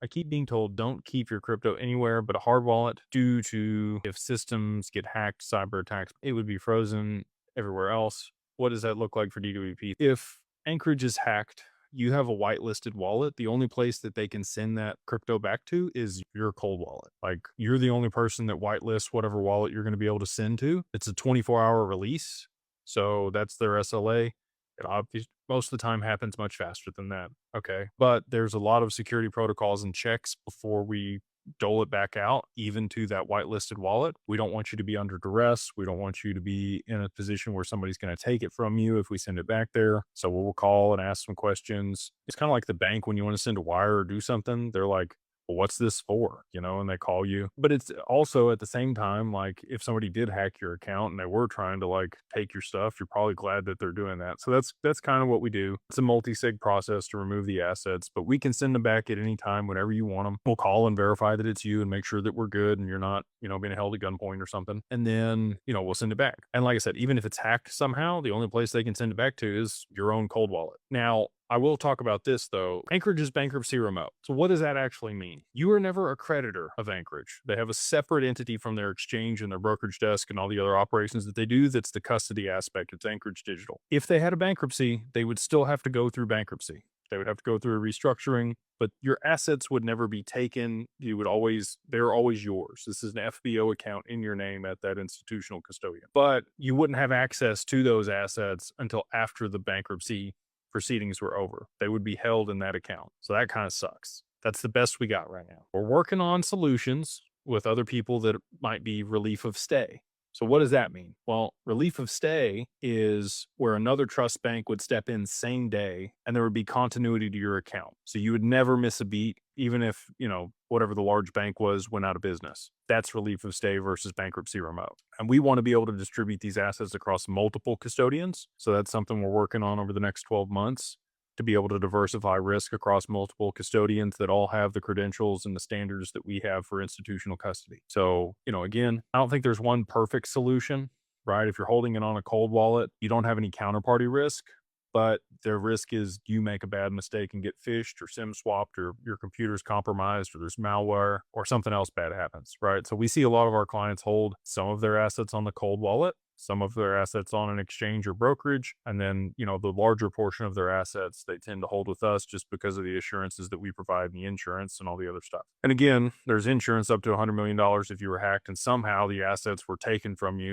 I keep being told don't keep your crypto anywhere but a hard wallet due to if systems get hacked, cyber attacks, it would be frozen everywhere else. What does that look like for DWP? If Anchorage is hacked, you have a whitelisted wallet. The only place that they can send that crypto back to is your cold wallet. Like you're the only person that whitelists whatever wallet you're going to be able to send to. It's a 24-hour release. So that's their SLA. It obviously most of the time happens much faster than that. Okay. But there's a lot of security protocols and checks before we dole it back out, even to that whitelisted wallet. We don't want you to be under duress. We don't want you to be in a position where somebody's going to take it from you if we send it back there. So we'll call and ask some questions. It's kind of like the bank when you want to send a wire or do something. They're like, well, what's this for? And they call you. But it's also at the same time, like if somebody did hack your account and they were trying to like take your stuff, you're probably glad that they're doing that. So that's kind of what we do. It's a multi-sig process to remove the assets, but we can send them back at any time whenever you want them. We'll call and verify that it's you and make sure that we're good and you're not, being held at gunpoint or something. And then, we'll send it back. And like I said, even if it's hacked somehow, the only place they can send it back to is your own cold wallet. Now, I will talk about this though. Anchorage is bankruptcy remote. So what does that actually mean? You are never a creditor of Anchorage. They have a separate entity from their exchange and their brokerage desk and all the other operations that they do. That's the custody aspect. It's Anchorage Digital. If they had a bankruptcy, they would still have to go through bankruptcy. They would have to go through a restructuring, but your assets would never be taken. They're always yours. This is an FBO account in your name at that institutional custodian, but you wouldn't have access to those assets until after the bankruptcy proceedings were over. They would be held in that account. So that kind of sucks. That's the best we got right now. We're working on solutions with other people that might be relief of stay. So what does that mean? Well, relief of stay is where another trust bank would step in same day and there would be continuity to your account. So you would never miss a beat, even if, whatever the large bank was went out of business. That's relief of stay versus bankruptcy remote. And we want to be able to distribute these assets across multiple custodians. So that's something we're working on over the next 12 months to be able to diversify risk across multiple custodians that all have the credentials and the standards that we have for institutional custody. So, again, I don't think there's one perfect solution, right? If you're holding it on a cold wallet, you don't have any counterparty risk, but the risk is you make a bad mistake and get phished or SIM swapped or your computer's compromised or there's malware or something else bad happens, right? So we see a lot of our clients hold some of their assets on the cold wallet, some of their assets on an exchange or brokerage, and then, the larger portion of their assets they tend to hold with us just because of the assurances that we provide and the insurance and all the other stuff. And again, there's insurance up to $100 million if you were hacked and somehow the assets were taken from you.